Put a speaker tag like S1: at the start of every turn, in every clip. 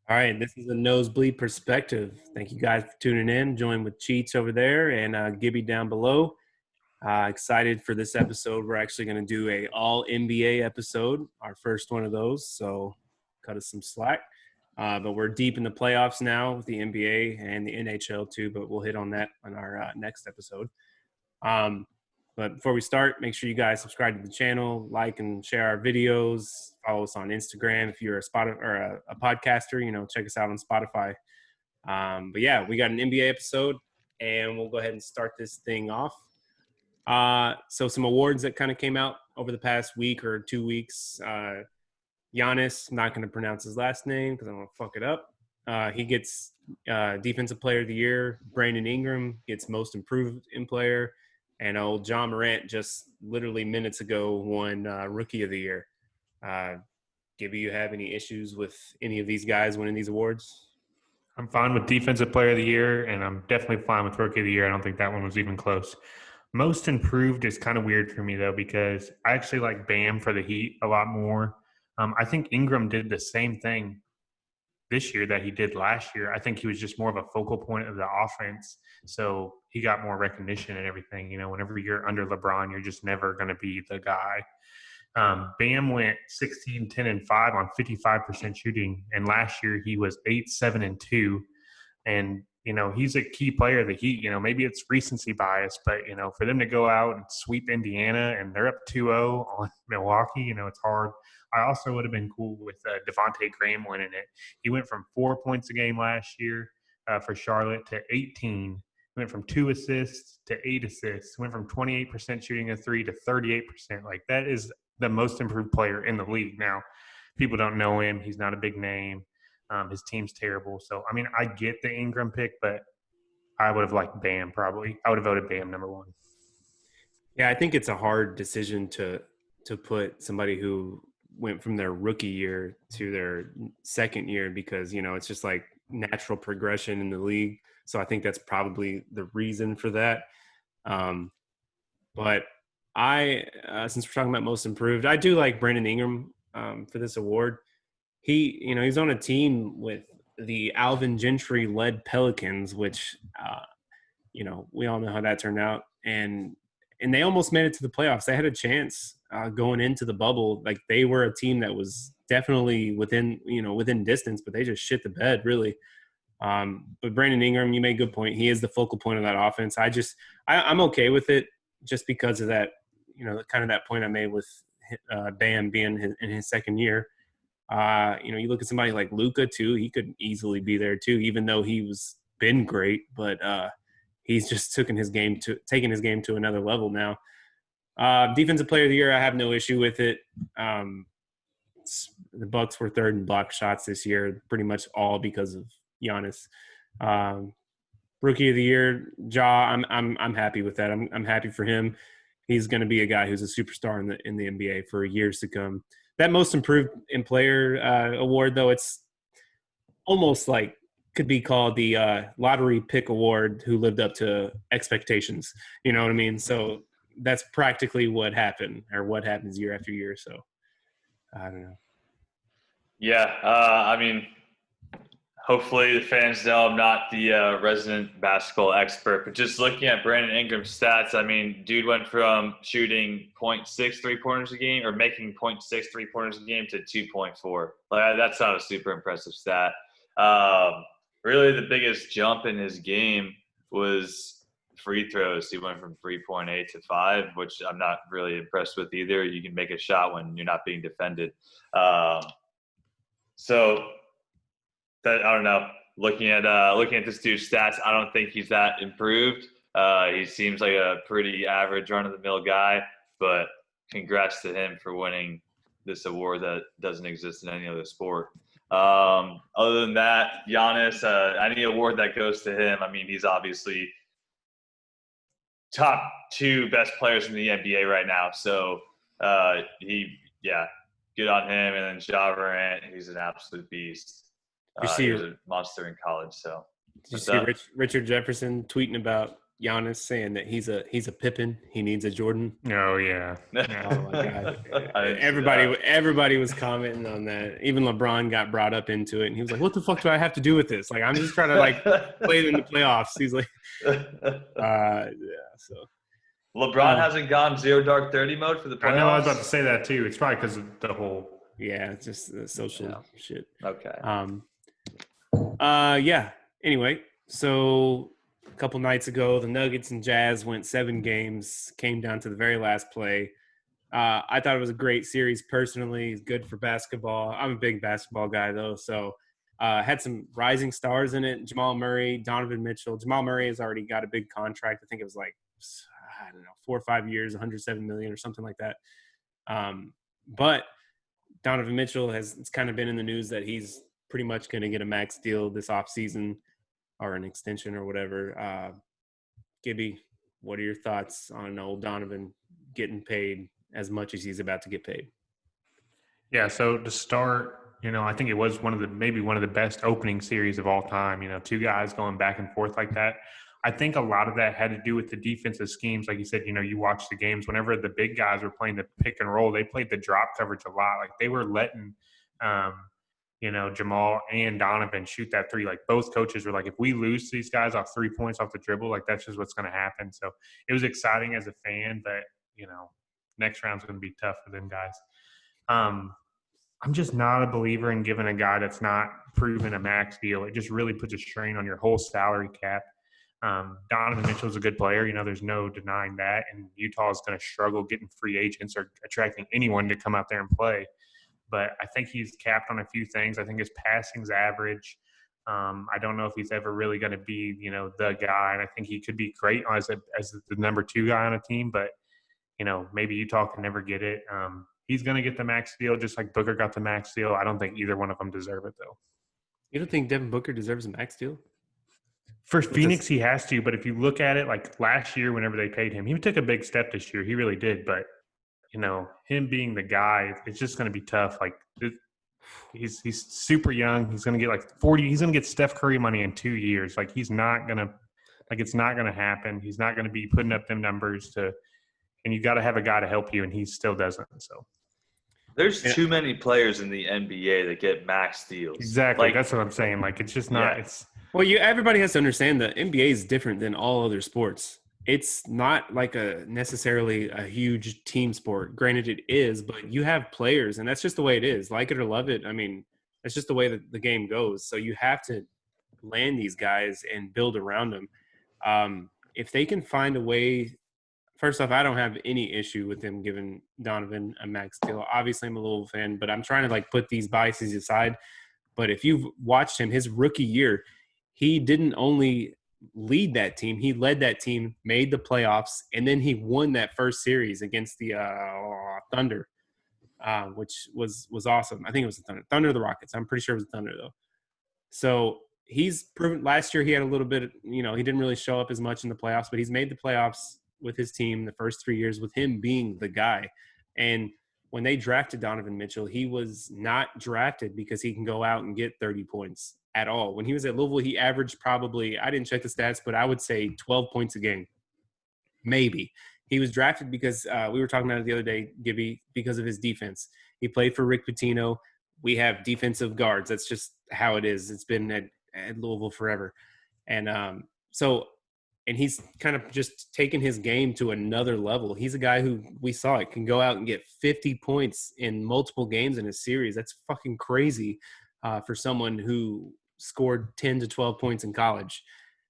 S1: All right, this is a Nosebleed perspective. Thank you guys for tuning in. Join with Cheats over there and Gibby down below. Excited for this episode. We're actually going to do a all NBA episode, our first one of those. So cut us some slack. But we're deep in the playoffs now with the NBA and the NHL too. But we'll hit on that on our next episode. Um, but before we start, make sure you guys subscribe to the channel, like and share our videos. Follow us on Instagram. If you're a Spotify or a podcaster, check us out on Spotify. But yeah, we got an NBA episode, and we'll go ahead and start this thing off. So some awards that kind of came out over the past week or 2 weeks. Giannis, I'm not going to pronounce his last name because I don't want to fuck it up. He gets Defensive Player of the Year. Brandon Ingram gets Most Improved in Player. And old John Morant just literally minutes ago won Rookie of the Year. Gibby, you have any issues with any of these guys winning these awards?
S2: I'm fine with Defensive Player of the Year, and I'm definitely fine with Rookie of the Year. I don't think that one was even close. Most Improved is kind of weird for me, though, because I actually like Bam for the Heat a lot more. I think Ingram did the same thing this year that he did last year. I think he was just more of a focal point of the offense, so he got more recognition and everything. Whenever you're under LeBron, you're just never going to be the guy. Bam went 16, 10, and 5 on 55% shooting, and last year he was 8, 7, and 2. And he's a key player of the Heat. Maybe it's recency bias, but for them to go out and sweep Indiana and they're up 2-0 on Milwaukee, it's hard. I also would have been cool with Devante Graham winning it. He went from 4 points a game last year for Charlotte to 18. He went from 2 assists to 8 assists. He went from 28% shooting a three to 38%. Like, that is the most improved player in the league. Now, people don't know him. He's not a big name. His team's terrible. So, I get the Ingram pick, but I would have liked Bam probably. I would have voted Bam number one.
S1: Yeah, I think it's a hard decision to put somebody who went from their rookie year to their second year because, it's just like natural progression in the league. So I think that's probably the reason for that. But since we're talking about most improved, I do like Brandon Ingram for this award. He's on a team with the Alvin Gentry led Pelicans, which, we all know how that turned out. And they almost made it to the playoffs. They had a chance going into the bubble. Like, they were a team that was definitely within distance, but they just shit the bed really. But Brandon Ingram, you made a good point. He is the focal point of that offense. I'm okay with it just because of that, kind of that point I made with Bam being in his second year. You look at somebody like Luka too. He could easily be there too, even though he was been great. But he's just taking his game to another level now. Defensive Player of the Year, I have no issue with it. The Bucks were third in block shots this year, pretty much all because of Giannis. Rookie of the Year, Ja, I'm happy with that. I'm happy for him. He's going to be a guy who's a superstar in the NBA for years to come. That Most Improved in Player award, though, it's almost like could be called the lottery pick award who lived up to expectations. You know what I mean? So that's practically what happened, or what happens year after year. So I don't know.
S3: Yeah, hopefully the fans know I'm not the resident basketball expert, but just looking at Brandon Ingram's stats, dude went from shooting 0.6 3-pointers a game or making 0.6 3-pointers a game to 2.4. Like, that's not a super impressive stat. Really, the biggest jump in his game was free throws. He went from 3.8 to 5, which I'm not really impressed with either. You can make a shot when you're not being defended. So that, I don't know. Looking at this dude's stats, I don't think he's that improved. He seems like a pretty average, run-of-the-mill guy. But congrats to him for winning this award that doesn't exist in any other sport. Other than that, Giannis, any award that goes to him, he's obviously top 2 best players in the NBA right now. So good on him. And then Ja Morant, he's an absolute beast. He was a monster in college. So
S1: did you see Richard Jefferson tweeting about Giannis saying that he's a Pippen, he needs a Jordan.
S2: Oh yeah.
S1: Oh my God!
S3: I didn't see that.
S1: Everybody was commenting on that. Even LeBron got brought up into it, and he was like, "What the fuck do I have to do with this? Like, I'm just trying to like play in the playoffs." He's like, yeah. So
S3: LeBron hasn't gone zero dark 30 mode for the playoffs.
S2: I know I was about to say that too. It's probably because of the whole.
S1: Yeah, it's just the social shit.
S3: Okay.
S1: Yeah. Anyway, so a couple nights ago, the Nuggets and Jazz went 7 games, came down to the very last play. I thought it was a great series personally. It's good for basketball. I'm a big basketball guy, though, so had some rising stars in it. Jamal Murray, Donovan Mitchell. Jamal Murray has already got a big contract. I think it was like, I don't know, 4 or 5 years, $107 million or something like that. But Donovan Mitchell it's kind of been in the news that he's pretty much going to get a max deal this offseason or an extension or whatever. Gibby, what are your thoughts on old Donovan getting paid as much as he's about to get paid?
S2: Yeah, so to start, I think it was maybe one of the best opening series of all time. 2 guys going back and forth like that. I think a lot of that had to do with the defensive schemes. Like you said, you watch the games. Whenever the big guys were playing the pick and roll, they played the drop coverage a lot. Like they were letting, Jamal and Donovan shoot that 3. Like both coaches were like, if we lose these guys off 3 points off the dribble, like that's just what's going to happen. So it was exciting as a fan, but next round's going to be tough for them guys. I'm just not a believer in giving a guy that's not proven a max deal. It just really puts a strain on your whole salary cap. Donovan Mitchell's a good player. There's no denying that. And Utah is going to struggle getting free agents or attracting anyone to come out there and play. But I think he's capped on a few things. I think his passing's average. I don't know if he's ever really going to be, the guy. And I think he could be great as the number 2 guy on a team. But, maybe Utah can never get it. He's going to get the max deal just like Booker got the max deal. I don't think either one of them deserve it, though.
S1: You don't think Devin Booker deserves a max deal?
S2: For Phoenix, he has to. But if you look at it, like last year, whenever they paid him, he took a big step this year. He really did. But, him being the guy, it's just going to be tough. Like he's super young. He's going to get like 40. He's going to get Steph Curry money in 2 years. Like he's not going to – like it's not going to happen. He's not going to be putting up them numbers and you got to have a guy to help you, and he still doesn't. So
S3: there's too many players in the NBA that get max deals.
S2: Exactly. That's what I'm saying. Like it's just not it's
S1: Well, everybody has to understand that NBA is different than all other sports. It's not like necessarily a huge team sport. Granted, it is, but you have players, and that's just the way it is. Like it or love it. I mean, that's just the way that the game goes. So you have to land these guys and build around them. If they can find a way, first off, I don't have any issue with them giving Donovan a max deal. Obviously, I'm a Louisville fan, but I'm trying to put these biases aside. But if you've watched him, his rookie year, he didn't only lead that team, he led that team, made the playoffs, and then he won that first series against the Thunder, which was awesome. I think it was the Thunder or the Rockets. I'm pretty sure it was the Thunder, though. So he's proven last year he had a little bit, he didn't really show up as much in the playoffs, but he's made the playoffs with his team the first 3 years with him being the guy. And when they drafted Donovan Mitchell, he was not drafted because he can go out and get 30 points at all. When he was at Louisville, he averaged probably, I didn't check the stats, but I would say 12 points a game. Maybe. He was drafted because we were talking about it the other day, Gibby, because of his defense. He played for Rick Pitino. We have defensive guards. That's just how it is. It's been at Louisville forever. And and he's kind of just taken his game to another level. He's a guy who we saw it can go out and get 50 points in multiple games in a series. That's fucking crazy for someone who scored 10 to 12 points in college.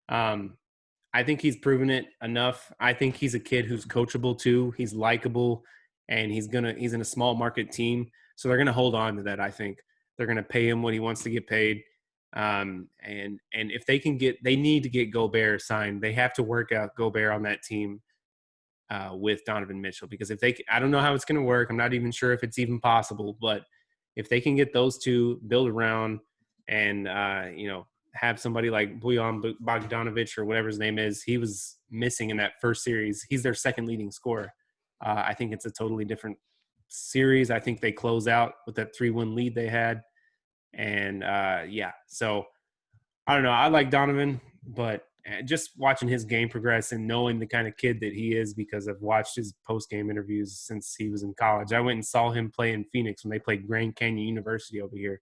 S1: I think he's proven it enough. I think he's a kid who's coachable too. He's likable, and he's in a small market team. So they're going to hold on to that. I think they're going to pay him what he wants to get paid. And if they need to get Gobert signed. They have to work out Gobert on that team with Donovan Mitchell, because I don't know how it's going to work. I'm not even sure if it's even possible, but if they can get those two, build around and, have somebody like Bojan Bogdanovic or whatever his name is, he was missing in that first series. He's their second leading scorer. I think it's a totally different series. I think they close out with that 3-1 lead they had. And, so I don't know. I like Donovan, but just watching his game progress and knowing the kind of kid that he is, because I've watched his post-game interviews since he was in college. I went and saw him play in Phoenix when they played Grand Canyon University over here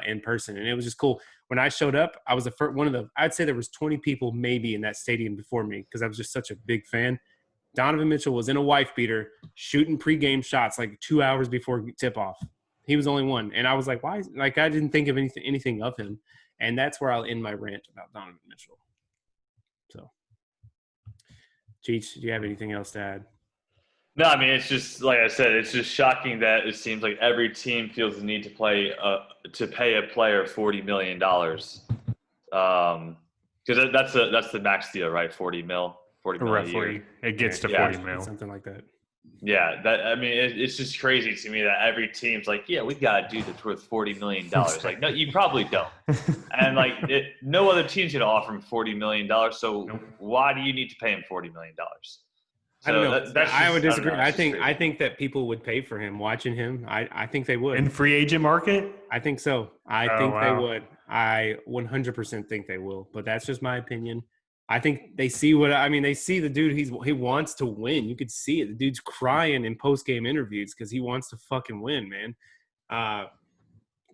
S1: in person, and it was just cool. When I showed up, I was the first, I'd say there was 20 people maybe in that stadium before me because I was just such a big fan. Donovan Mitchell was in a wife beater shooting pregame shots like 2 hours before tip-off. He was the only one, and I was like, why? Like, I didn't think of anything of him, and that's where I'll end my rant about Donovan Mitchell. So, Cheech, do you have anything else to add?
S3: No, I mean, it's just like I said, it's just shocking that it seems like every team feels the need to pay a player $40 million. Because that's the max deal, right? 40 mil a year.
S2: It gets to 40 mil,
S1: something like that.
S3: Yeah, it's just crazy to me that every team's like, yeah, we got a dude that's worth $40 million. Like, no, you probably don't. And like, no other team's gonna offer him $40 million. So why do you need to pay him $40 million? So
S1: I don't know. I would disagree.
S3: I
S1: think that people would pay for him. Watching him, I think they would.
S2: In free agent market?
S1: I think so. I think they would. I 100% think they will. But that's just my opinion. I think they see they see the dude. He wants to win. You could see it. The dude's crying in post game interviews because he wants to fucking win, man.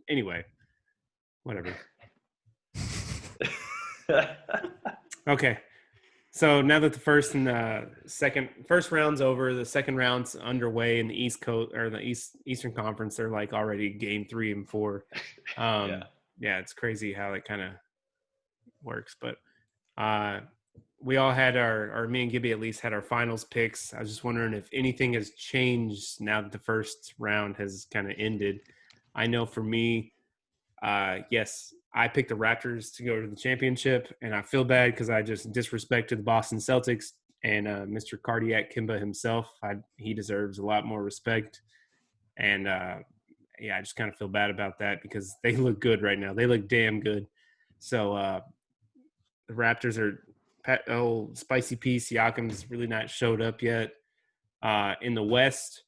S1: Anyway, whatever. Okay. So now that the first round's over, the second round's underway in the East Coast or the Eastern Conference. They're like already game 3 and 4. Yeah, it's crazy how it kind of works. But we all had me and Gibby at least had our finals picks. I was just wondering if anything has changed now that the first round has kind of ended. I know for me, yes, I picked the Raptors to go to the championship, and I feel bad because I just disrespected the Boston Celtics and Mr. Cardiac Kimba himself. He deserves a lot more respect. And, I just kind of feel bad about that because they look good right now. They look damn good. So the Raptors are Spicy P. Siakam's really not showed up yet. In the West,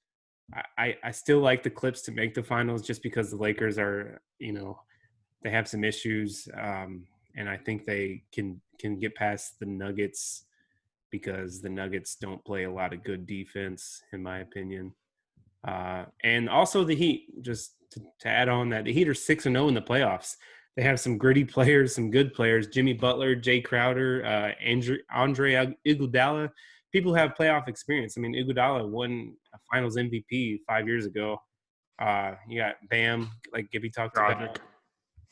S1: I still like the Clips to make the finals just because the Lakers are, they have some issues, and I think they can get past the Nuggets because the Nuggets don't play a lot of good defense, in my opinion. And also the Heat, just to add on that, the Heat are 6-0 in the playoffs. They have some gritty players, some good players, Jimmy Butler, Jay Crowder, Andre Iguodala. People have playoff experience. I mean, Iguodala won a finals MVP 5 years ago. You got Bam, like Gibby talked about.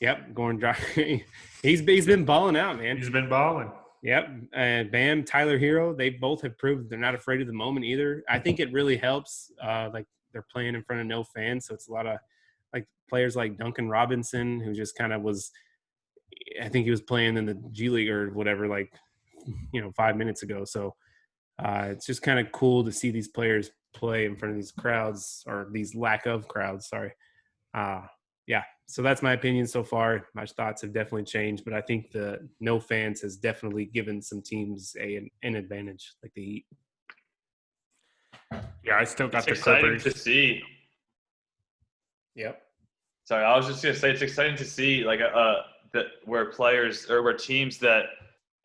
S1: Yep, Goran Dragic. He's been balling out, man.
S2: He's been balling.
S1: Yep, and Bam, Tyler Hero, they both have proved they're not afraid of the moment either. I think it really helps. Like they're playing in front of no fans, so it's a lot of like players like Duncan Robinson, who just kind of was. I think he was playing in the G League or whatever, 5 minutes ago. So it's just kind of cool to see these players play in front of these crowds or these lack of crowds. Sorry. So that's my opinion so far. My thoughts have definitely changed, but I think the no fans has definitely given some teams an advantage, like the Heat.
S2: Yeah, I still got
S3: it's
S2: the Clippers.
S3: To see.
S1: Yep.
S3: Sorry, I was just gonna say it's exciting to see that where players or where teams that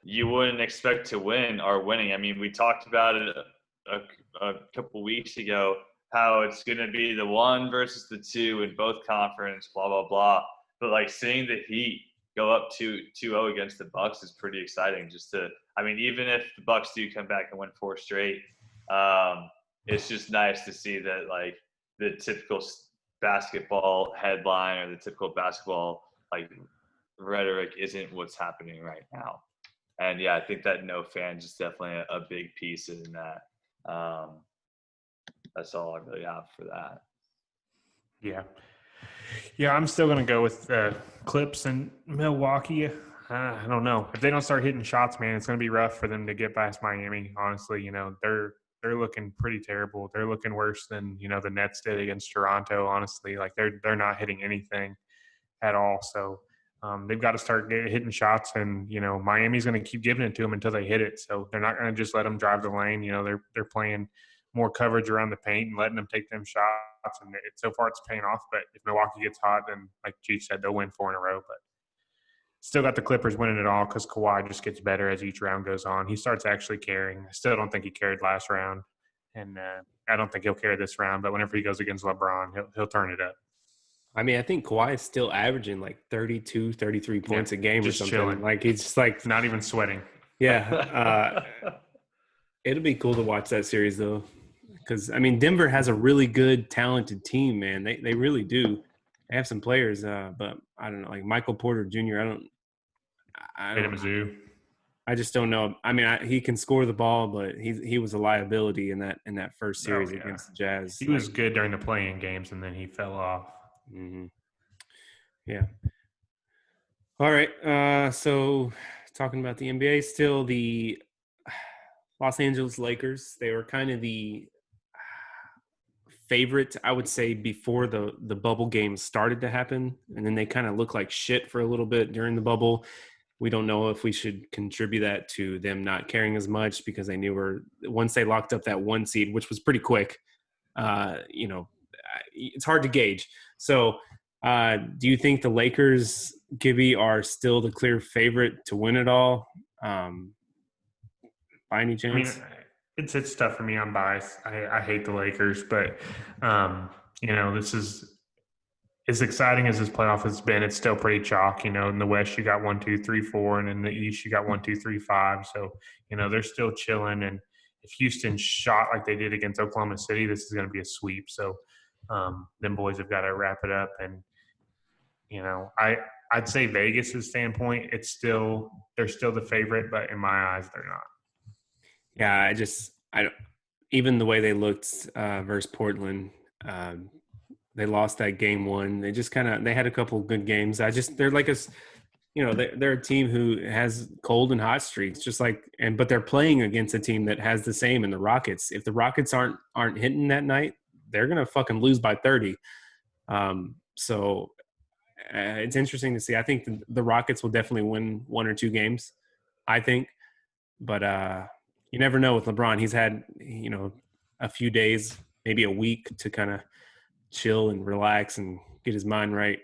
S3: you wouldn't expect to win are winning. I mean, we talked about it a couple weeks ago. How it's going to be the 1 versus the 2 in both conference, blah, blah, blah. But, seeing the Heat go up 2-0 against the Bucks is pretty exciting. Even if the Bucks do come back and win 4 straight, it's just nice to see that, the typical basketball headline or the typical basketball, rhetoric isn't what's happening right now. And, yeah, I think that no fans is definitely a big piece in that. That's all I really have for that.
S2: Yeah, I'm still going to go with Clips and Milwaukee. I don't know. If they don't start hitting shots, man, it's going to be rough for them to get past Miami. Honestly, they're looking pretty terrible. They're looking worse than, the Nets did against Toronto, honestly. They're not hitting anything at all. So they've got to start hitting shots, and, Miami's going to keep giving it to them until they hit it. So they're not going to just let them drive the lane. They're playing more coverage around the paint and letting them take them shots. And so far it's paying off. But if Milwaukee gets hot, then like Cheech said, they'll win 4 in a row. But Still got the Clippers winning it all because Kawhi just gets better as each round goes on. He starts actually carrying. I still don't think he carried last round, and I don't think he'll carry this round. But whenever he goes against LeBron, he'll turn it up.
S1: I mean, I think Kawhi is still averaging like 32, 33 points a game or something.
S2: Chilling.
S1: Like he's just like
S2: not even sweating.
S1: Yeah. It'll be cool to watch that series though. Because, I mean, Denver has a really good, talented team, man. They really do. They have some players, but I don't know, like Michael Porter Jr. I just don't know. I mean, he can score the ball, but he was a liability in that first series against the Jazz.
S2: He was good during the play-in games, and then he fell off.
S1: Mm-hmm. Yeah. All right. So talking about the NBA, still the Los Angeles Lakers. They were kind of the favorite, I would say, before the bubble games started to happen, and then they kind of looked like shit for a little bit during the bubble. We don't know if we should contribute that to them not caring as much because they knew once they locked up that 1 seed, which was pretty quick. It's hard to gauge. So, do you think the Lakers, Gibby, are still the clear favorite to win it all? By any chance?
S2: I mean, it's tough for me. I'm biased. I hate the Lakers, but this is as exciting as this playoff has been. It's still pretty chalk. In the West you got 1, 2, 3, 4, and in the East you got 1, 2, 3, 5. So they're still chilling. And if Houston shot like they did against Oklahoma City, this is going to be a sweep. So them boys have got to wrap it up. And I'd say Vegas' standpoint, they're still the favorite, but in my eyes, they're not.
S1: Yeah, I don't. Even the way they looked versus Portland, they lost that game 1. They just they had a couple good games. They're like they're a team who has cold and hot streaks, but they're playing against a team that has the same in the Rockets. If the Rockets aren't hitting that night, they're gonna fucking lose by 30. So it's interesting to see. I think the Rockets will definitely win 1 or 2 games. I think, but you never know with LeBron. He's had, a few days, maybe a week to kind of chill and relax and get his mind right.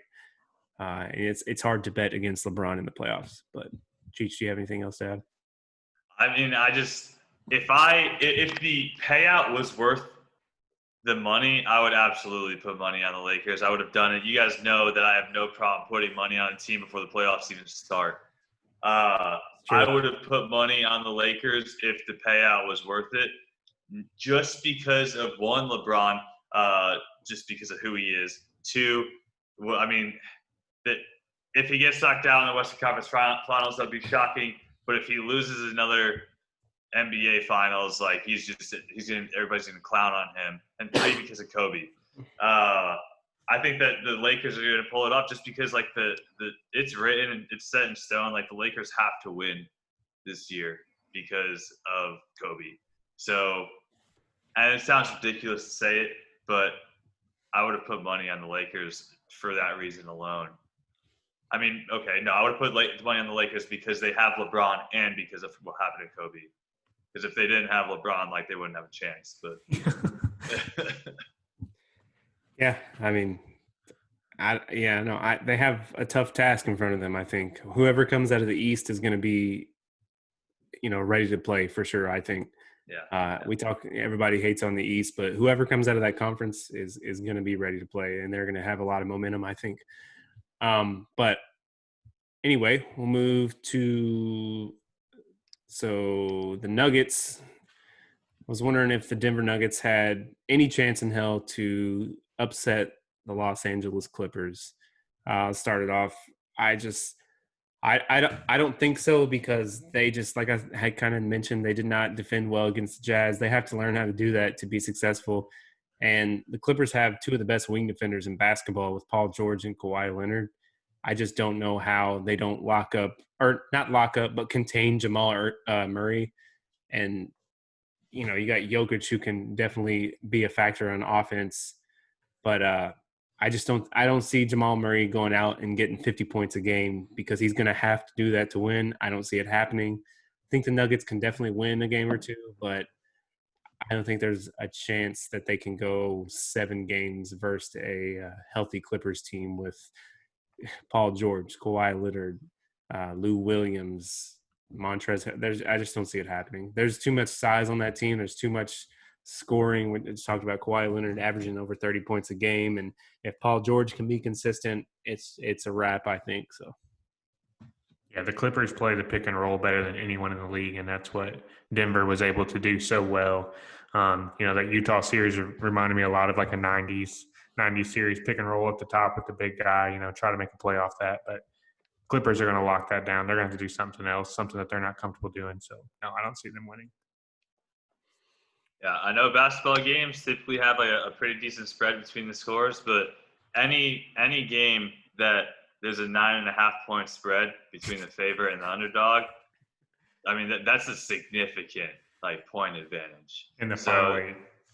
S1: And it's hard to bet against LeBron in the playoffs. But Cheech, do you have anything else to add?
S3: I mean, if the payout was worth the money, I would absolutely put money on the Lakers. I would have done it. You guys know that I have no problem putting money on a team before the playoffs even start. I would have put money on the Lakers if the payout was worth it, just because of 1, LeBron, just because of who he is. 2, well, I mean, that if he gets knocked out in the Western Conference Finals, that'd be shocking. But if he loses another NBA Finals, like everybody's gonna clown on him. And 3, because of Kobe. I think that the Lakers are going to pull it off just because, like, it's written and it's set in stone. Like, the Lakers have to win this year because of Kobe. So, and it sounds ridiculous to say it, but I would have put money on the Lakers for that reason alone. I mean, okay, no, I would have put money on the Lakers because they have LeBron and because of what happened to Kobe. Because if they didn't have LeBron, like, they wouldn't have a chance. But
S1: yeah, I mean, they have a tough task in front of them. I think whoever comes out of the East is going to be, ready to play for sure. I think. Yeah. Everybody hates on the East, but whoever comes out of that conference is going to be ready to play, and they're going to have a lot of momentum, I think. But anyway, we'll move to the Nuggets. I was wondering if the Denver Nuggets had any chance in hell to upset the Los Angeles Clippers. Started off, I don't think so, because they just, like I had kind of mentioned, they did not defend well against the Jazz. They have to learn how to do that to be successful. And the Clippers have 2 of the best wing defenders in basketball with Paul George and Kawhi Leonard. I just don't know how they don't but contain Jamal Murray. And, you got Jokic, who can definitely be a factor on offense. But I don't see Jamal Murray going out and getting 50 points a game, because he's going to have to do that to win. I don't see it happening. I think the Nuggets can definitely win a game or 2, but I don't think there's a chance that they can go 7 games versus a healthy Clippers team with Paul George, Kawhi Leonard, Lou Williams, Montrezl. I just don't see it happening. There's too much size on that team. There's too much scoring. We just talked about Kawhi Leonard averaging over 30 points a game, and if Paul George can be consistent, it's a wrap, I think. So.
S2: Yeah, the Clippers play the pick and roll better than anyone in the league, and that's what Denver was able to do so well. That Utah series reminded me a lot of like a 90s series, pick and roll at the top with the big guy, try to make a play off that. But Clippers are going to lock that down. They're going to have to do something else, something that they're not comfortable doing. So, no, I don't see them winning.
S3: Yeah, I know basketball games typically have a pretty decent spread between the scores, but any game that there's a 9.5 point spread between the favorite and the underdog, I mean that's a significant point advantage
S2: in the parlay.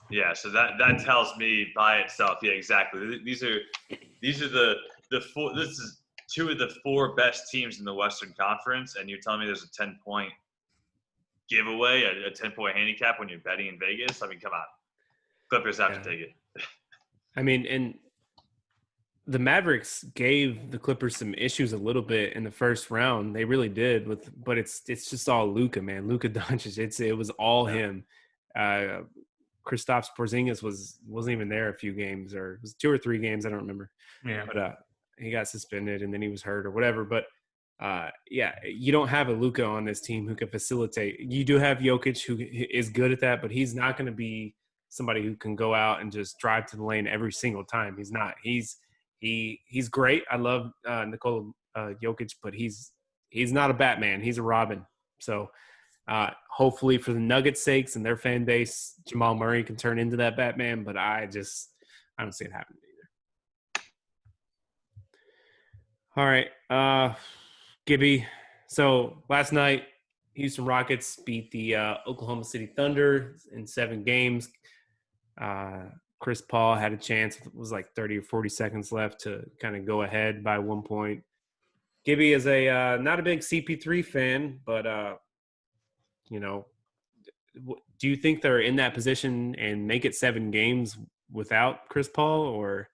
S3: Yeah, so that tells me by itself. Yeah, exactly. These are the four. This is two of the four best teams in the Western Conference, and you're telling me there's a 10-point giveaway, a 10-point handicap when you're betting in Vegas? I mean, come on. Clippers have to take it.
S1: I mean, and the Mavericks gave the Clippers some issues a little bit in the first round. They really did, but it's just all Luka, man. Luka Doncic. It was all him. Kristaps Porzingis wasn't even there a few games, or it was 2 or 3 games, I don't remember.
S2: Yeah.
S1: But he got suspended and then he was hurt or whatever. But you don't have a Luka on this team who can facilitate. You do have Jokic who is good at that, but he's not going to be somebody who can go out and just drive to the lane every single time. He's not. He's great. I love Nikola Jokic, but he's not a Batman. He's a Robin. So hopefully for the Nuggets' sakes and their fan base, Jamal Murray can turn into that Batman. But I don't see it happening either. All right, Gibby. So last night, Houston Rockets beat the Oklahoma City Thunder in 7 games. Chris Paul had a chance. It was like 30 or 40 seconds left to kind of go ahead by 1 point. Gibby is a not a big CP3 fan, but do you think they're in that position and make it 7 games without Chris Paul? Or,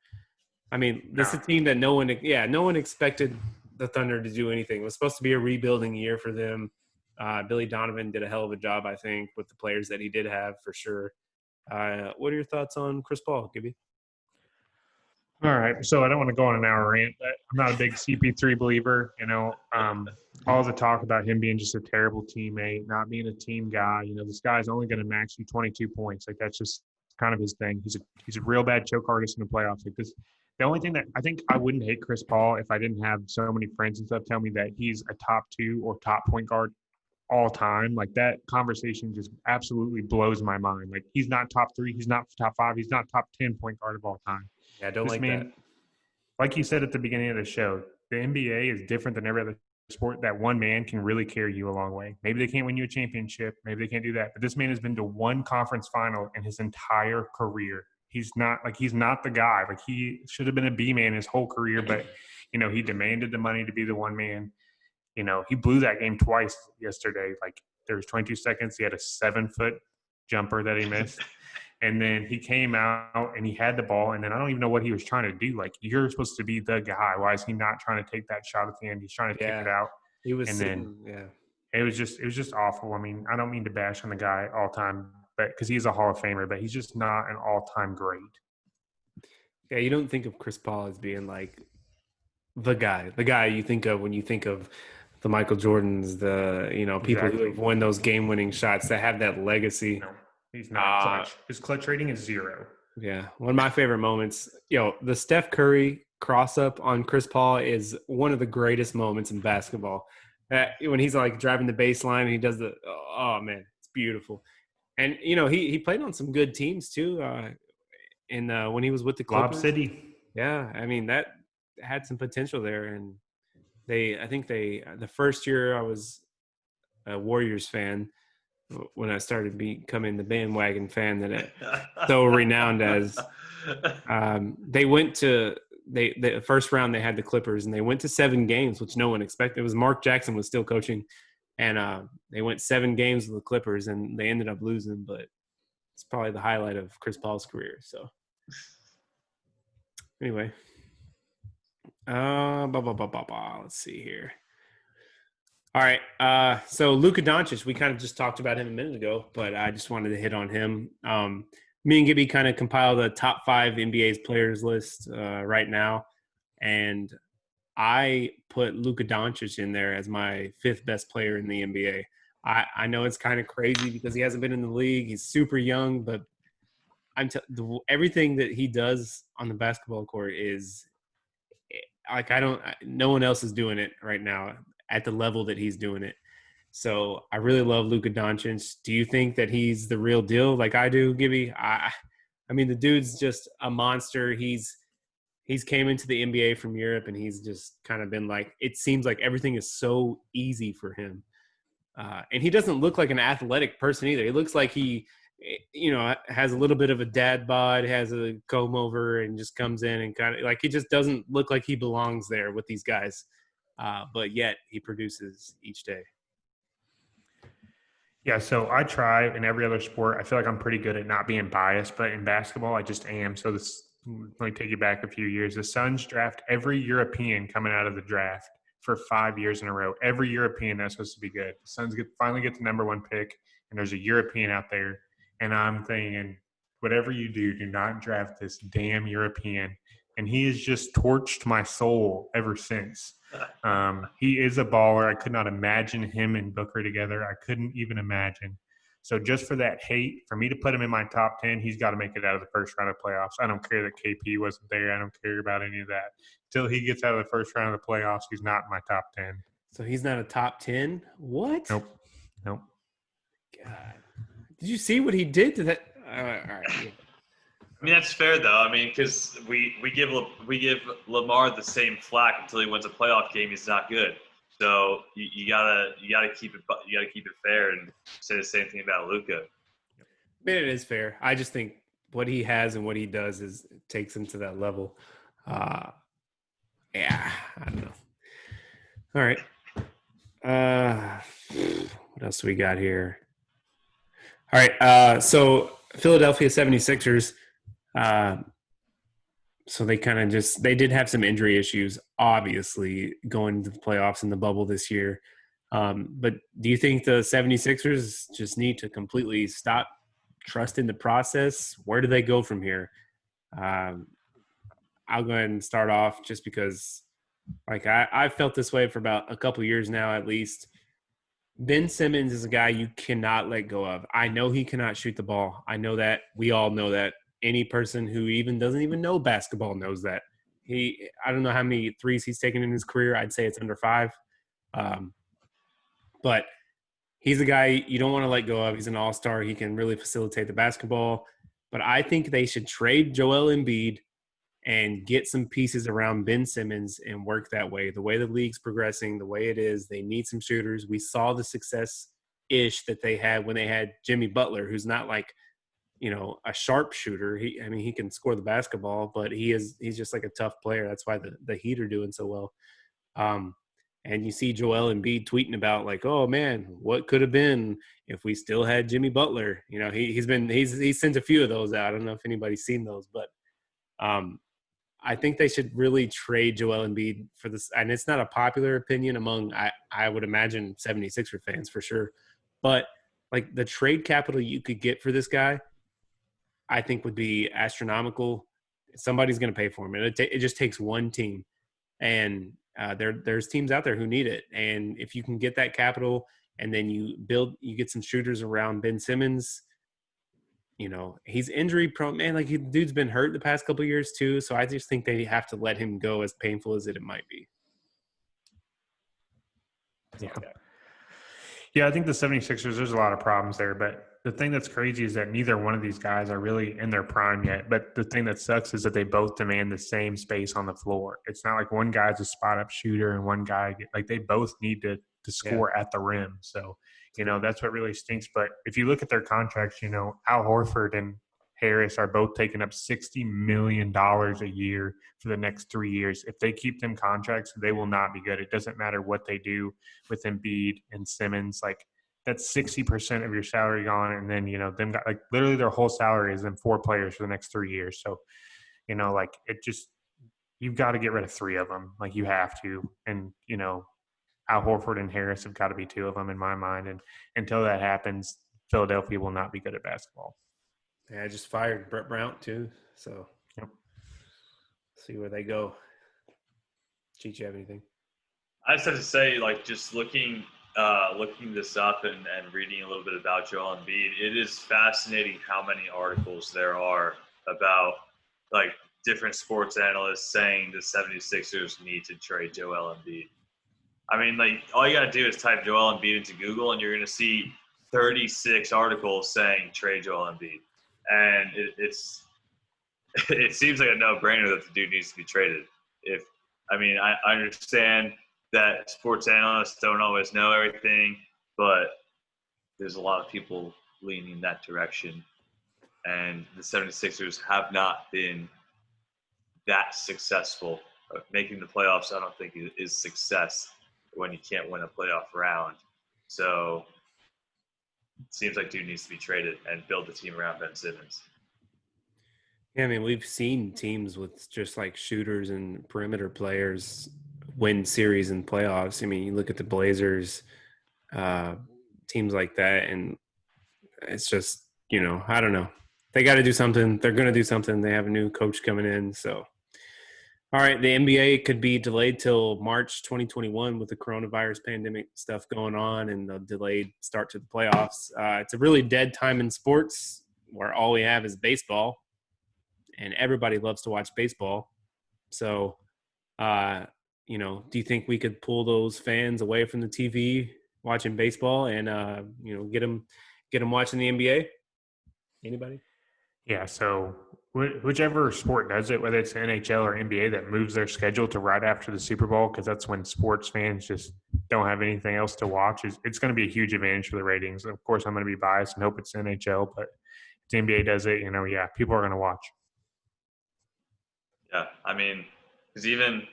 S1: I mean, this is a team that no one expected the Thunder to do anything. It was supposed to be a rebuilding year for them. Billy Donovan did a hell of a job, I think, with the players that he did have for sure. What are your thoughts on Chris Paul, Gibby?
S2: All right, so I don't want to go on an hour rant, but I'm not a big CP3 believer. All the talk about him being just a terrible teammate, not being a team guy. This guy's only going to max you 22 points. Like, that's just kind of his thing. He's a real bad choke artist in the playoffs. Like this, the only thing that I think I wouldn't hate Chris Paul if I didn't have so many friends and stuff tell me that he's a top 2 or top point guard all time. Like, that conversation just absolutely blows my mind. Like, he's not top 3, he's not top 5, he's not top 10 point guard of all time.
S1: Yeah, I don't like that.
S2: Like you said at the beginning of the show, the NBA is different than every other sport. That one man can really carry you a long way. Maybe they can't win you a championship. Maybe they can't do that. But this man has been to 1 conference final in his entire career. He's not the guy. Like, he should have been a B man his whole career, but he demanded the money to be the one man. He blew that game twice yesterday. Like, there was 22 seconds. He had a 7-foot jumper that he missed. And then he came out and he had the ball. And then I don't even know what he was trying to do. Like, you're supposed to be the guy. Why is he not trying to take that shot at the end? He's trying to kick it out.
S1: He was
S2: It was just awful. I mean, I don't mean to bash on the guy all time, but because he's a Hall of Famer, but he's just not an all-time great.
S1: Yeah, you don't think of Chris Paul as being like the guy you think of when you think of the Michael Jordans, the people who have won those game-winning shots that have that legacy.
S2: No, he's not clutch. His clutch rating is 0.
S1: Yeah, one of my favorite moments. The Steph Curry cross-up on Chris Paul is one of the greatest moments in basketball. When he's like driving the baseline and he does man, it's beautiful. And he played on some good teams too. When he was with the Clippers.
S2: Lob City.
S1: Yeah, I mean that had some potential there, and I think the first year I was a Warriors fan, when I started becoming the bandwagon fan that it so renowned as, they went to the first round they had the Clippers and they went to 7 games, which no one expected. It was Mark Jackson was still coaching, and they went 7 games with the Clippers and they ended up losing, but it's probably the highlight of Chris Paul's career. So anyway, let's see here. All right. So Luka Doncic, we kind of just talked about him a minute ago, but I just wanted to hit on him. Me and Gibby kind of compiled a top 5 NBA's players list right now, and I put Luka Doncic in there as my 5th best player in the NBA. I know it's kind of crazy because he hasn't been in the league. He's super young, but everything that he does on the basketball court is like no one else is doing it right now at the level that he's doing it. So I really love Luka Doncic. Do you think that he's the real deal, like I do, Gibby? I mean, the dude's just a monster. He's came into the NBA from Europe, and he's just kind of been like, it seems like everything is so easy for him. And he doesn't look like an athletic person either. He looks like he, has a little bit of a dad bod, has a comb over, and just comes in and kind of like, he just doesn't look like he belongs there with these guys. But yet he produces each day.
S2: Yeah, so I try in every other sport. I feel like I'm pretty good at not being biased, but in basketball, I just am. So let me take you back a few years. The Suns draft every European coming out of the draft for 5 years in a row. Every European that's supposed to be good. The Suns finally get the number 1 pick, and there's a European out there. And I'm thinking, whatever you do, do not draft this damn European. And he has just torched my soul ever since. He is a baller. I could not imagine him and Booker together. I couldn't even imagine. So just for that hate, for me to put him in my top 10, he's got to make it out of the first round of playoffs. I don't care that KP wasn't there. I don't care about any of that. Until he gets out of the first round of the playoffs, he's not in my top 10.
S1: So he's not a top 10? What?
S2: Nope.
S1: God. Did you see what he did to that? All right. Yeah.
S3: I mean, that's fair though. I mean, because we give Lamar the same flack until he wins a playoff game. He's not good. So you gotta keep it fair and say the same thing about Luka.
S1: I mean, it is fair. I just think what he has and what he does takes him to that level. Yeah, I don't know. All right. What else do we got here? All right. So Philadelphia 76ers. So they kind of they did have some injury issues, obviously, going into the playoffs in the bubble this year. But do you think the 76ers just need to completely stop trusting the process? Where do they go from here? I'll go ahead and start off just because, like, I've felt this way for about a couple years now, at least. Ben Simmons is a guy you cannot let go of. I know he cannot shoot the ball. I know that. We all know that. Any person who even doesn't even know basketball knows that. I don't know how many threes he's taken in his career. I'd say it's under 5. But he's a guy you don't want to let go of. He's an all-star. He can really facilitate the basketball. But I think they should trade Joel Embiid and get some pieces around Ben Simmons and work that way. The way the league's progressing, the way it is, they need some shooters. We saw the success-ish that they had when they had Jimmy Butler, who's not like, a sharp shooter. He can score the basketball, but he's just like a tough player. That's why the Heat are doing so well. And you see Joel Embiid tweeting about like, oh man, what could have been if we still had Jimmy Butler? He's sent a few of those out. I don't know if anybody's seen those, but I think they should really trade Joel Embiid for this. And it's not a popular opinion among, I would imagine, 76er fans for sure. But like the trade capital you could get for this guy, I think would be astronomical. Somebody's going to pay for him. And it just takes one team. And there's teams out there who need it. And if you can get that capital and then you get some shooters around Ben Simmons, he's injury prone, man. Like, dude's been hurt the past couple of years too. So I just think they have to let him go, as painful as it might be.
S2: Yeah, I think the 76ers, there's a lot of problems there. But the thing that's crazy is that neither one of these guys are really in their prime yet. But the thing that sucks is that they both demand the same space on the floor. It's not like one guy's a spot-up shooter and one guy – like, they both need to score at the rim. So, that's what really stinks. But if you look at their contracts, Al Horford and Harris are both taking up $60 million a year for the next 3 years. If they keep them contracts, they will not be good. It doesn't matter what they do with Embiid and Simmons. Like, that's 60% of your salary gone. And then, them got, like, literally their whole salary is in 4 players for the next 3 years. So, it just – you've got to get rid of 3 of them. Like, you have to. And, Al Horford and Harris have got to be two of them in my mind. And until that happens, Philadelphia will not be good at basketball.
S1: Yeah, I just fired Brett Brown too. So
S2: Yep.
S1: see where they go. Cheech, you have anything?
S3: I just have to say, like, just looking this up and reading a little bit about Joel Embiid, it is fascinating how many articles there are about, like, different sports analysts saying the 76ers need to trade Joel Embiid. I mean, like, all you got to do is type Joel Embiid into Google, and you're going to see 36 articles saying trade Joel Embiid. And it seems like a no-brainer that the dude needs to be traded. I understand that sports analysts don't always know everything, but there's a lot of people leaning that direction. And the 76ers have not been that successful. Making the playoffs, I don't think is success when you can't win a playoff round. So it seems like dude needs to be traded and build the team around Ben Simmons.
S1: Yeah, I mean, we've seen teams with just like shooters and perimeter players win series and playoffs. I mean, you look at the Blazers, teams like that, and it's just, I don't know. They got to do something. They're going to do something. They have a new coach coming in. So, all right, the NBA could be delayed till March 2021 with the coronavirus pandemic stuff going on and the delayed start to the playoffs. It's a really dead time in sports where all we have is baseball. And everybody loves to watch baseball. So, do you think we could pull those fans away from the TV watching baseball and, get them watching the NBA? Anybody?
S2: Yeah, so whichever sport does it, whether it's the NHL or NBA, that moves their schedule to right after the Super Bowl, because that's when sports fans just don't have anything else to watch, it's going to be a huge advantage for the ratings. Of course, I'm going to be biased and hope it's the NHL, but if the NBA does it, people are going to watch.
S3: Yeah, I mean, because even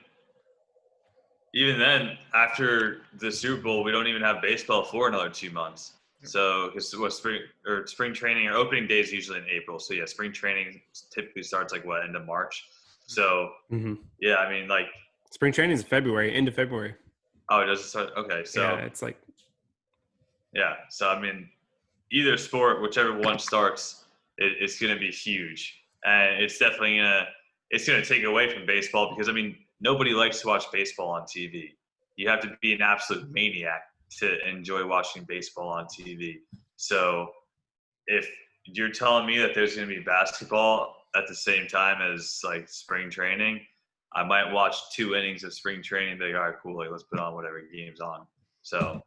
S3: then, after the Super Bowl, we don't even have baseball for another 2 months. So, because spring training or opening day is usually in April. So yeah, spring training typically starts end of March. So yeah, I mean, like,
S1: spring training is February, end of February.
S3: Oh, it does start. Okay, so
S1: yeah, it's like
S3: So I mean, either sport, whichever one starts, it's going to be huge, and it's definitely gonna take away from baseball because, I mean, nobody likes to watch baseball on TV. You have to be an absolute maniac to enjoy watching baseball on TV. So if you're telling me that there's going to be basketball at the same time as like spring training, I might watch 2 innings of spring training and be like, all right, cool, like let's put on whatever game's on. So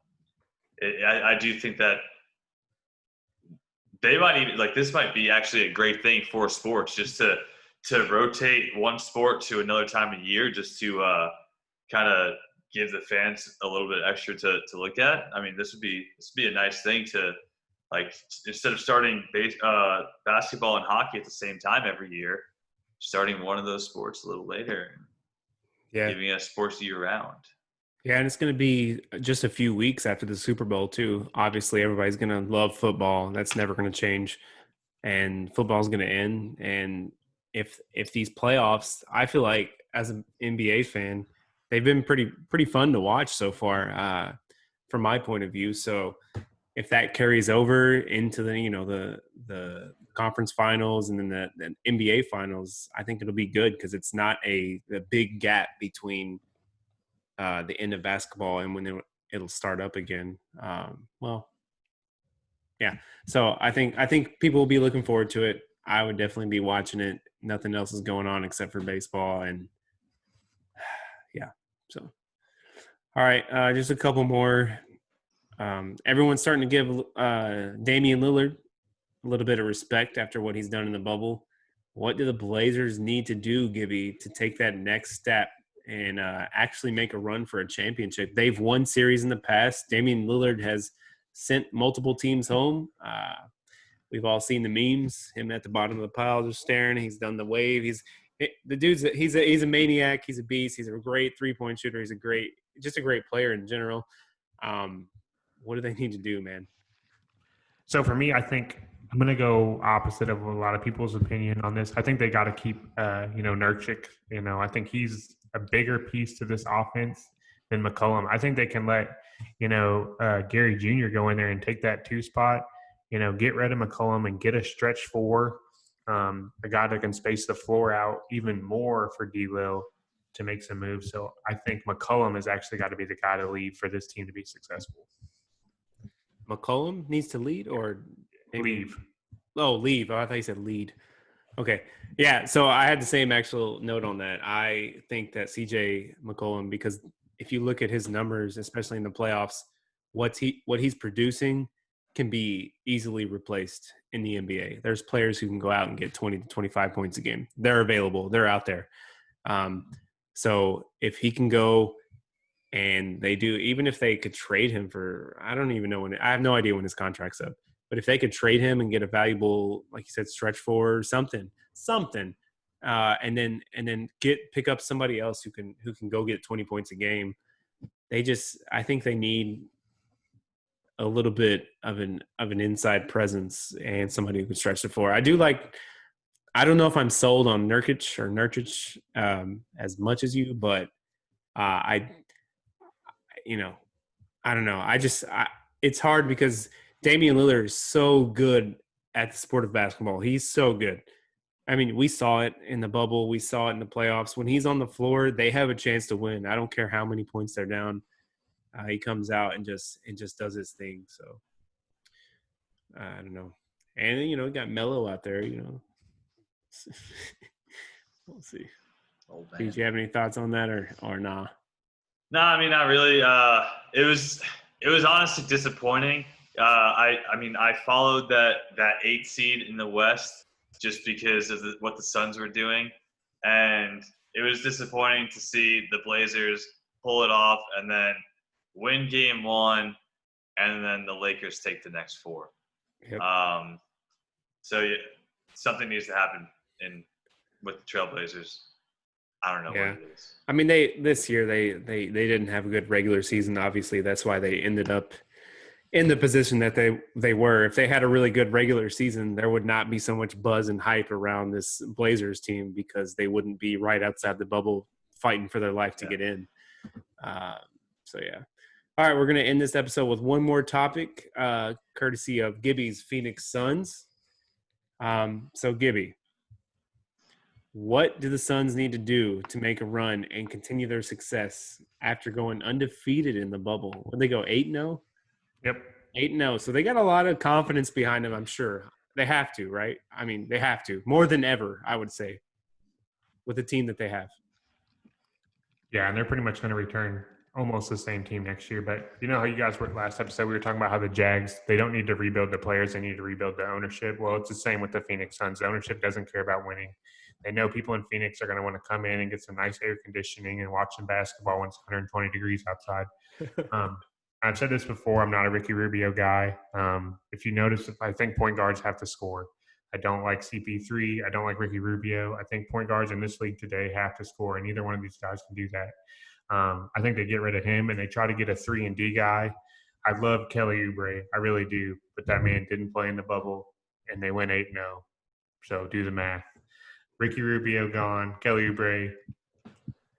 S3: I do think that they might even, like, this might be actually a great thing for sports, just to rotate one sport to another time of year, just to kind of give the fans a little bit extra to look at. I mean, this would be a nice thing to, like, instead of starting basketball and hockey at the same time every year, starting one of those sports a little later, giving us sports year round.
S1: Yeah, and it's going to be just a few weeks after the Super Bowl too. Obviously, everybody's going to love football. That's never going to change, and football's going to end. And if these playoffs, I feel like as an NBA fan, they've been pretty fun to watch so far, from my point of view. So if that carries over into the conference finals and then the NBA finals, I think it'll be good because it's not a big gap between the end of basketball and when it'll start up again. Yeah. So I think people will be looking forward to it. I would definitely be watching it. Nothing else is going on except for baseball, and yeah. So, all right, just a couple more. Everyone's starting to give Damian Lillard a little bit of respect after what he's done in the bubble. What do the Blazers need to do, Gibby, to take that next step and actually make a run for a championship? They've won series in the past. Damian Lillard has sent multiple teams home. We've all seen the memes, him at the bottom of the pile just staring. He's done the wave. He's a maniac. He's a beast. He's a great three-point shooter. He's a great player in general. What do they need to do, man?
S2: So for me, I think I'm going to go opposite of a lot of people's opinion on this. I think they got to keep, Nurkic. I think he's a bigger piece to this offense than McCollum. I think they can let, Gary Jr. go in there and take that 2 spot, get rid of McCollum and get a stretch 4, a guy that can space the floor out even more for D-Lil to make some moves. So I think McCollum has actually got to be the guy to lead for this team to be successful.
S1: McCollum needs to lead or
S2: leave?
S1: Oh, leave. Oh, I thought you said lead. Okay. Yeah, so I had the same actual note on that. I think that CJ McCollum, because if you look at his numbers, especially in the playoffs, what he's producing can be easily replaced in the NBA. There's players who can go out and get 20 to 25 points a game. They're available. They're out there. So if he can go and they do, even if they could trade him for, I don't even know I have no idea when his contract's up. But if they could trade him and get a valuable, like you said, stretch forward, something, and then pick up somebody else who can go get 20 points a game. I think they need a little bit of an inside presence and somebody who can stretch the floor. I don't know if I'm sold on Nurkic as much as you, but I don't know. It's hard because Damian Lillard is so good at the sport of basketball. He's so good. I mean, we saw it in the bubble. We saw it in the playoffs. When he's on the floor, they have a chance to win. I don't care how many points they're down. He comes out and just does his thing. So I don't know. And we got Melo out there. We'll see.
S3: Oh,
S1: did you have any thoughts on that or nah?
S3: No, I mean, not really. It was honestly disappointing. I followed that 8 seed in the West just because of what the Suns were doing, and it was disappointing to see the Blazers pull it off and then win Game 1, and then the Lakers take the next 4.
S1: Yep.
S3: So yeah, something needs to happen with the Trailblazers. I don't know what it is.
S1: I mean, this year they didn't have a good regular season. Obviously, that's why they ended up in the position that they were. If they had a really good regular season, there would not be so much buzz and hype around this Blazers team because they wouldn't be right outside the bubble fighting for their life to get in. So yeah. All right, we're going to end this episode with one more topic, courtesy of Gibby's Phoenix Suns. So Gibby, what do the Suns need to do to make a run and continue their success after going undefeated in the bubble? Would they go 8-0?
S2: Yep.
S1: 8-0. So they got a lot of confidence behind them, I'm sure. They have to, right? I mean, they have to. More than ever, I would say, with the team that they have.
S2: Yeah, and they're pretty much going to return almost the same team next year. But you know how you guys were last episode, we were talking about how the Jags, they don't need to rebuild the players, they need to rebuild the ownership. Well, it's the same with the Phoenix Suns. The ownership doesn't care about winning. They know people in Phoenix are going to want to come in and get some nice air conditioning and watch some basketball when it's 120 degrees outside. I've said this before, I'm not a Ricky Rubio guy. If you notice, I think point guards have to score. I don't like CP3. I don't like Ricky Rubio. I think point guards in this league today have to score, and neither one of these guys can do that. I think they get rid of him, and they try to get a 3-and-D guy. I love Kelly Oubre. I really do. But that man didn't play in the bubble, and they went 8-0. So do the math. Ricky Rubio gone. Kelly Oubre,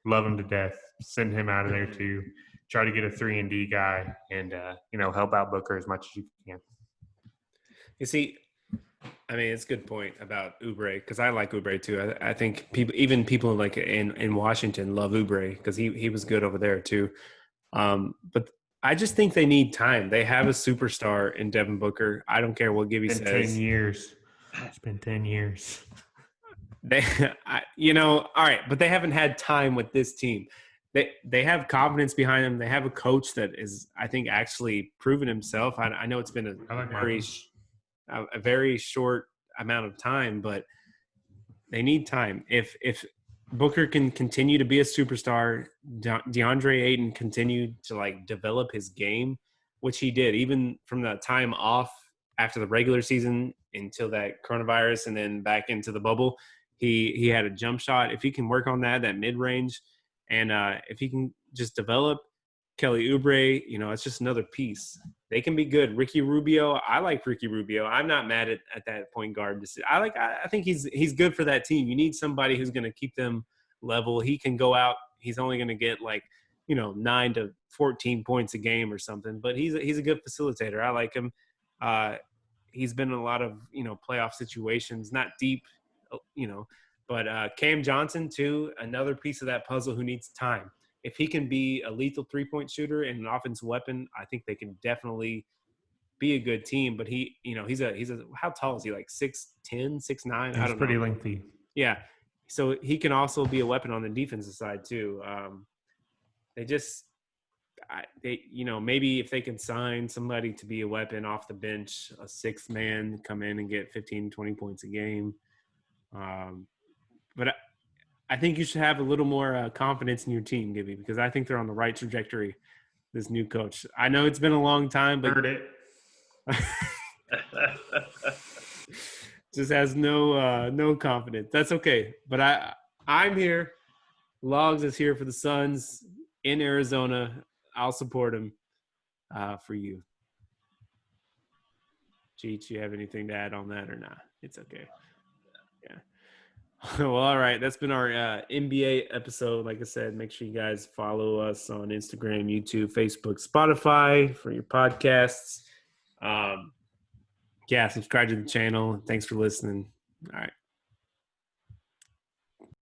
S2: love him to death. Send him out of there too. Try to get a 3-and-D guy and, help out Booker as much as you can.
S1: You see, I mean, it's a good point about Oubre because I like Oubre too. I think people like in Washington love Oubre because he was good over there too. But I just think they need time. They have a superstar in Devin Booker. I don't care what Gibby says.
S2: 10 years. It's been 10 years.
S1: All right, but they haven't had time with this team. They have confidence behind them. They have a coach that is, I think, actually proven himself. I know it's been a very short amount of time, but they need time. If Booker can continue to be a superstar, DeAndre Ayton continued to develop his game, which he did even from the time off after the regular season until that coronavirus and then back into the bubble. He had a jump shot. If he can work on that mid-range, and if he can just develop Kelly Oubre, it's just another piece. They can be good. Ricky Rubio, I like Ricky Rubio. I'm not mad at that point guard. I think he's good for that team. You need somebody who's going to keep them level. He can go out. He's only going to get 9 to 14 points a game or something. But he's a good facilitator. I like him. He's been in a lot of playoff situations, not deep, but Cam Johnson too, another piece of that puzzle who needs time. If he can be a lethal 3-point shooter and an offensive weapon, I think they can definitely be a good team. But he's a how tall is he? Like 6'10", 6'9"? I don't know.
S2: He's pretty lengthy.
S1: Yeah. So he can also be a weapon on the defensive side too. Maybe if they can sign somebody to be a weapon off the bench, a sixth man, come in and get 15, 20 points a game. But I think you should have a little more confidence in your team, Gibby, because I think they're on the right trajectory. This new coach. I know it's been a long time, but
S2: Heard it.
S1: just has no confidence. That's okay. But I'm here. Logs is here for the Suns in Arizona. I'll support him for you. Cheech, you have anything to add on that or not? It's okay. Yeah. Well, all right. That's been our NBA episode. Like I said, make sure you guys follow us on Instagram, YouTube, Facebook, Spotify for your podcasts. Subscribe to the channel. Thanks for listening. All right.